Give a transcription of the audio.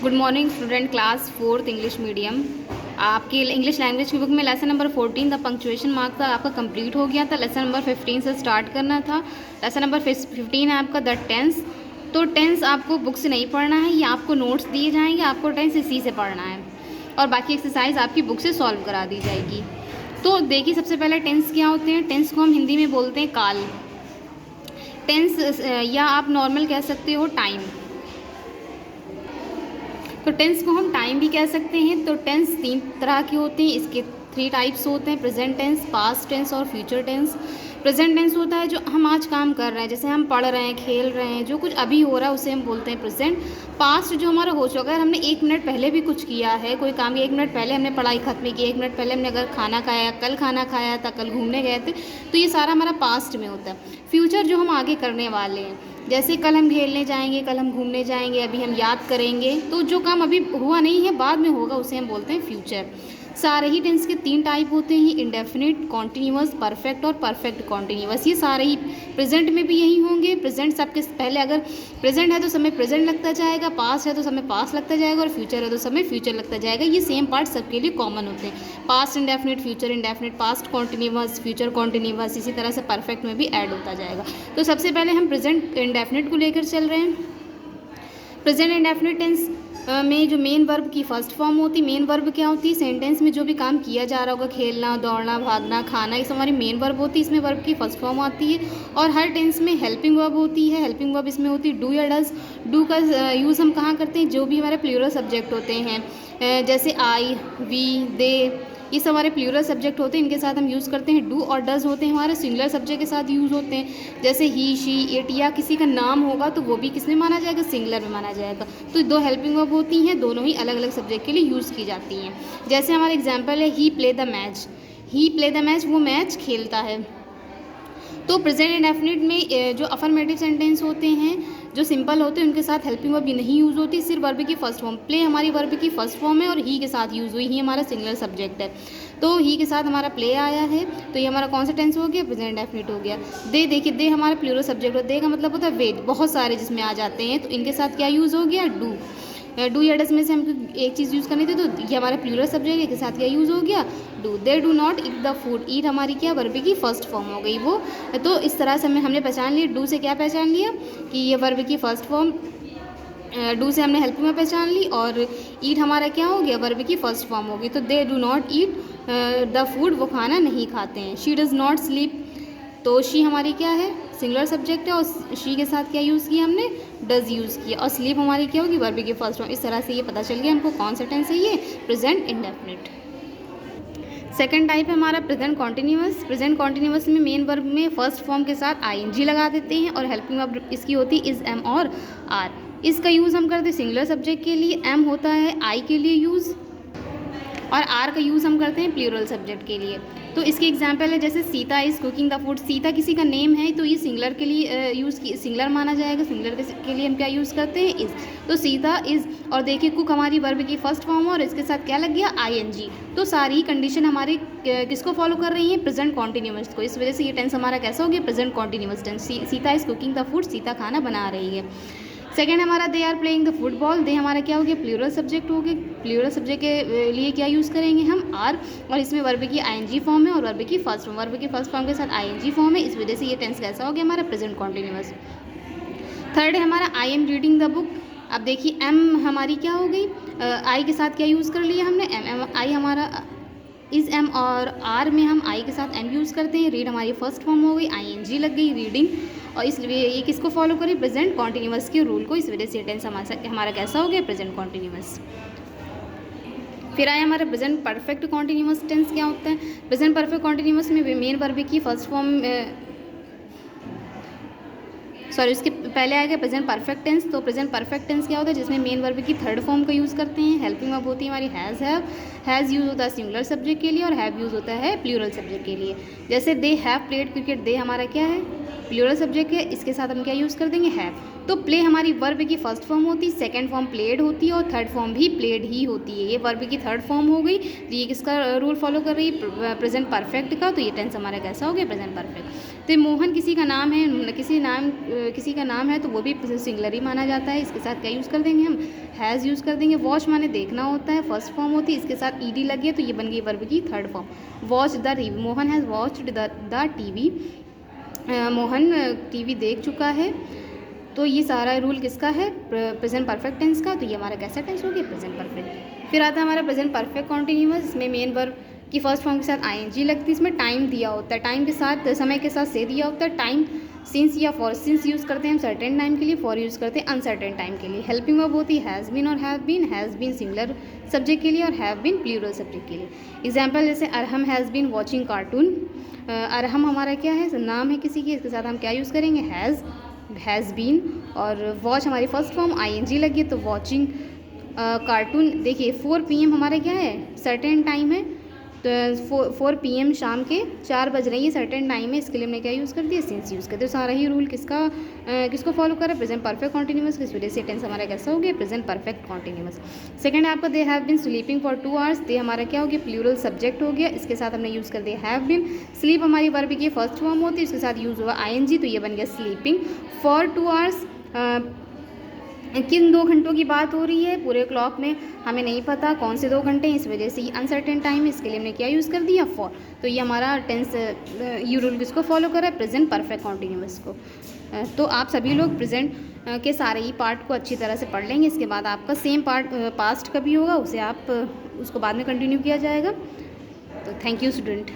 Good morning student, class 4th English medium. आपकी English language की book में lesson number 14 the punctuation mark था आपका कंप्लीट हो गया था। लेसन नंबर 15 से स्टार्ट करना था। लेसन नंबर 15 है आपका द टेंस। तो टेंस आपको बुक से नहीं पढ़ना है, ये आपको नोट्स दिए जाएंगे, आपको टेंस इसी से पढ़ना है और बाकी एक्सरसाइज आपकी बुक से सॉल्व करा दी जाएगी। तो देखिए, सबसे पहले टेंस क्या होते हैं। टेंस को हम हिंदी में बोलते हैं काल। टेंस या आप नॉर्मल कह सकते हो टाइम। तो टेंस को हम टाइम भी कह सकते हैं। तो टेंस 3 तरह के होते हैं, इसके 3 टाइप्स होते हैं, प्रेजेंट टेंस, पास्ट टेंस और फ्यूचर टेंस। प्रेजेंट टेंस होता है जो हम आज काम कर रहे हैं, जैसे हम पढ़ रहे हैं, खेल रहे हैं, जो कुछ अभी हो रहा है उसे हम बोलते हैं प्रेजेंट। पास्ट जो हमारा हो चुका है, हमने 1 मिनट पहले भी कुछ किया है, कोई काम 1 मिनट पहले हमने पढ़ाई खत्म की, 1 मिनट पहले हमने अगर खाना खाया, कल खाना खाया था, कल घूमने गए थे, तो ये सारा हमारा पास्ट में होता है। फ्यूचर जो हम आगे करने वाले हैं, जैसे कल हम खेलने जाएंगे, कल हम घूमने जाएंगे, अभी हम याद करेंगे, तो जो काम अभी हुआ नहीं है बाद में होगा उसे हम बोलते हैं फ्यूचर। सारे ही टेंस के 3 टाइप होते हैं, इंडेफिनिट, कॉन्टीन्यूअस, परफेक्ट और परफेक्ट कॉन्टीन्यूअस। ये सारे ही प्रेजेंट में भी यही होंगे। प्रेजेंट सबके पहले अगर प्रेजेंट है तो समय प्रेजेंट लगता जाएगा, पास्ट है तो समय पास्ट लगता जाएगा और फ्यूचर है तो समय फ्यूचर लगता जाएगा। ये सेम पार्ट सबके लिए कॉमन होते हैं। Past indefinite, future indefinite, past continuous, future continuous, इसी तरह से परफेक्ट में भी ऐड होता जाएगा। तो सबसे पहले हम प्रेजेंट इंडेफिनिट को लेकर चल रहे हैं। प्रेजेंट इंडेफिनिट टेंस में जो मेन वर्ब की फर्स्ट फॉर्म होती है, मेन वर्ब क्या होती है, सेंटेंस में जो भी काम किया जा रहा होगा, खेलना, दौड़ना, भागना, खाना, ये सब हमारी मेन वर्ब होती है, इसमें वर्ब की फर्स्ट फॉर्म आती है। और हर टेंस में हेल्पिंग वर्ब होती है। हेल्पिंग वर्ब इसमें होती है डू या डज। डू का यूज़ हम कहाँ करते हैं, जो भी हमारे प्लूरल सब्जेक्ट होते हैं, जैसे आई, वी, दे, ये सब हमारे प्लूरल सब्जेक्ट होते हैं, इनके साथ हम यूज़ करते हैं। डू और डज होते हैं हमारे सिंगुलर सब्जेक्ट के साथ यूज़ होते हैं, जैसे ही, शी, इट, या किसी का नाम होगा तो वो भी किस में माना जाएगा, सिंगुलर में माना जाएगा। तो 2 हेल्पिंग वर्ब होती हैं, दोनों ही अलग अलग सब्जेक्ट के लिए यूज़ की जाती हैं। जैसे हमारा एग्जाम्पल है he play the match. He play the match, वो मैच खेलता है। तो प्रेजेंट इंडेफिनिट में जो अफर्मेटिव सेंटेंस होते हैं, जो सिंपल होते हैं, उनके साथ हेल्पिंग वर्ब भी नहीं यूज़ होती, सिर्फ वर्ब की फर्स्ट फॉर्म। प्ले हमारी वर्ब की फर्स्ट फॉर्म है और ही के साथ यूज़ हुई, ही हमारा सिंगुलर सब्जेक्ट है, तो ही के साथ हमारा प्ले आया है, तो ये हमारा कौन सा टेंस हो गया, प्रेजेंट इंडेफिनिट हो गया। दे, देखिए दे हमारा प्लूरल सब्जेक्ट है, दे का मतलब होता है वे, बहुत सारे जिसमें आ जाते हैं, तो इनके साथ क्या यूज़ हो गया, डू। डू या डज में से हमको एक चीज़ यूज़ करनी थी, तो ये हमारा प्लूरल सब्जेक्ट है, के साथ क्या यूज़ हो गया, do. They do not eat the food. Eat हमारी क्या वर्ब की फर्स्ट फॉर्म हो गई वो। तो इस तरह से हमने पहचान लिया, डू से क्या पहचान लिया कि ये वर्ब की फर्स्ट फॉर्म, डू से हमने हेल्पिंग में पहचान ली, और ईट हमारा क्या हो गया, वर्ब की फर्स्ट फॉर्म होगी। तो दे do not eat the food, वो खाना नहीं खाते हैं। शी डज़ नॉट स्लीप, तो शी हमारी क्या है, सिंगुलर सब्जेक्ट है, और शी के साथ क्या यूज़ किया हमने, डज यूज़ किया, और स्लीप हमारी क्या होगी, वर्ब की फर्स्ट फॉर्म। इस तरह से ये पता चल गया हमको कौन सा टेंस है ये, प्रेजेंट इंडेफिनिट। सेकेंड टाइप है हमारा प्रेजेंट कॉन्टीन्यूअस। प्रेजेंट कॉन्टीन्यूअस में मेन वर्ब में फर्स्ट फॉर्म के साथ आईएनजी लगा देते हैं, और हेल्पिंग वर्ब इसकी होती है इज, एम और आर। इसका यूज़ हम करते हैं सिंगुलर सब्जेक्ट के लिए, एम होता है आई के लिए यूज़, और आर का यूज़ हम करते हैं प्लूरल सब्जेक्ट के लिए। तो इसके एग्जांपल है जैसे Sita is cooking the food. Sita किसी का नेम है, तो ये सिंगुलर के लिए सिंगुलर माना जाएगा। सिंगुलर के लिए हम क्या यूज़ करते हैं, इज़। तो सीता इज़, और देखिए कुक हमारी वर्ब की फर्स्ट फॉर्म और इसके साथ क्या लग गया, आईएनजी। तो सारी कंडीशन हमारी किसको फॉलो कर रही है, प्रेजेंट कॉन्टीन्यूअस को। इस वजह से ये टेंस हमारा कैसा हो गया, present continuous tense. Sita is cooking the food, Sita खाना बना रही है। सेकेंड हमारा they are playing the football. They हमारा क्या हो गया, प्लूरल सब्जेक्ट हो गया। प्लूरल सब्जेक्ट के लिए क्या यूज़ करेंगे हम, आर, और इसमें वर्ब की आईएनजी फॉर्म है और वर्ब की फर्स्ट फॉर्म, वर्ब की फर्स्ट फॉर्म के साथ आईएनजी फॉर्म है, इस वजह से ये टेंस कैसा हो गया हमारा, प्रेजेंट कॉन्टीन्यूअस। थर्ड है हमारा I am reading the book. अब देखिए एम हमारी क्या हो गई, आई के साथ क्या यूज़ कर लिया हमने, एम। आई हमारा इज़, एम, और आर में हम आई के साथ एम यूज़ करते हैं। रीड हमारी फर्स्ट फॉर्म हो गई, आईएनजी लग गई, रीडिंग, और इसलिए ये किसको फॉलो करें, प्रेजेंट कॉन्टीन्यूअस के रूल को। इस वजह से टेंस हमारा कैसा हो गया, प्रेजेंट कॉन्टीन्यूअस। फिर आया हमारा प्रेजेंट परफेक्ट कॉन्टीन्यूअस टेंस। क्या होता है, प्रेजेंट परफेक्ट कॉन्टीन्यूअस में मेन वर्ब की फर्स्ट फॉर्म, सॉरी उसके पहले आएगा प्रेजेंट परफेक्ट टेंस। तो प्रेजेंट परफेक्ट टेंस क्या होता है, जिसमें मेन वर्ब की थर्ड फॉर्म का यूज़ करते हैं। हेल्पिंग वर्ब होती है हमारी हैज़, हैव। हैज़ यूज़ होता है सिंगुलर सब्जेक्ट के लिए और हैव यूज़ होता है प्लूरल सब्जेक्ट के लिए। जैसे दे हैव प्लेड क्रिकेट, दे हमारा क्या है, प्लूरल सब्जेक्ट है, इसके साथ हम क्या यूज़ कर देंगे, हैव। तो प्ले हमारी वर्ब की फर्स्ट फॉर्म होती है, सेकंड फॉर्म प्लेड होती है और थर्ड फॉर्म भी प्लेड ही होती है। ये वर्ब की थर्ड फॉर्म हो गई। तो ये किसका रूल फॉलो कर रही है, प्रेजेंट परफेक्ट का। तो ये टेंस हमारा कैसा हो गया, प्रेजेंट परफेक्ट। तो मोहन किसी का नाम है, किसी का नाम है तो वो भी सिंगुलर ही माना जाता है। इसके साथ क्या यूज़ कर देंगे हम, हैज़ यूज़ कर देंगे। वॉच माने देखना होता है, फर्स्ट फॉर्म होती है, इसके साथ ईडी लग गया तो ये बन गई वर्ब की third form. Watch the TV, Mohan has watched the TV, Mohan TV देख चुका है। तो ये सारा रूल किसका है, प्रेजेंट परफेक्ट टेंस का। तो ये हमारा कैसा टेंस हो गया, प्रेजेंट परफेक्ट। फिर आता है हमारा प्रेजेंट परफेक्ट कॉन्टिन्यूअस। इसमें मेन वर्ब की फर्स्ट फॉर्म के साथ आईएनजी लगती है। इसमें टाइम दिया होता है, टाइम के साथ समय के साथ से दिया होता है। टाइम सिंस या फॉर, सिंस यूज़ करते हैं हम सर्टेन टाइम के लिए, फॉर यूज़ करते हैं अनसर्टेन टाइम के लिए। हेल्पिंग वर्ब होती है हैज़ बीन और have been, has been singular subject के लिए और हैव बीन प्लूरल सब्जेक्ट के लिए। एग्जाम्पल जैसे Arham has been watching cartoon. Arham हमारा क्या है, नाम है किसी की, इसके साथ हम क्या यूज़ करेंगे, हैज़ बीन। और वॉच हमारी फर्स्ट फॉर्म आईएनजी लगी तो वॉचिंग कार्टून। देखिए 4 PM हमारा क्या है, सर्टेन टाइम है। तो 4 PM शाम के 4 बज रही है, सर्टेन टाइम है। इसके लिए हमने क्या यूज़ कर दिया, सिंस यूज़ कर दिया। तो सारा ही रूल किसको फॉलो कर रहा है, प्रेजेंट परफेक्ट कॉन्टिन्यूअस। किस वजह से टेंस हमारा कैसा हो गया, प्रेजेंट परफेक्ट कॉन्टिन्यूअस। सेकंड है आपका they have been sleeping for 2 hours. They हमारा क्या हो गया, प्लूरल सब्जेक्ट हो गया। इसके साथ हमने यूज़ कर दिया हैव बीन। स्लीप हमारी वर्ब की फर्स्ट फॉर्म होती है, इसके साथ यूज़ हुआ आईएनजी तो ये बन गया स्लीपिंग फॉर 2 आवर्स। किन 2 घंटों की बात हो रही है, पूरे क्लॉक में हमें नहीं पता कौन से 2 घंटे हैं, इस वजह से अनसर्टेन टाइम है। इसके लिए हमने क्या यूज़ कर दिया, फॉर। तो ये हमारा टेंस यू रूल किसको फॉलो कर रहा है, प्रेजेंट परफेक्ट कॉन्टिन्यूअस को। तो आप सभी लोग प्रेजेंट के सारे ही पार्ट को अच्छी तरह से पढ़ लेंगे। इसके बाद आपका सेम पार्ट पास्ट का भी होगा, उसे आप उसको बाद में कंटिन्यू किया जाएगा। तो थैंक यू स्टूडेंट।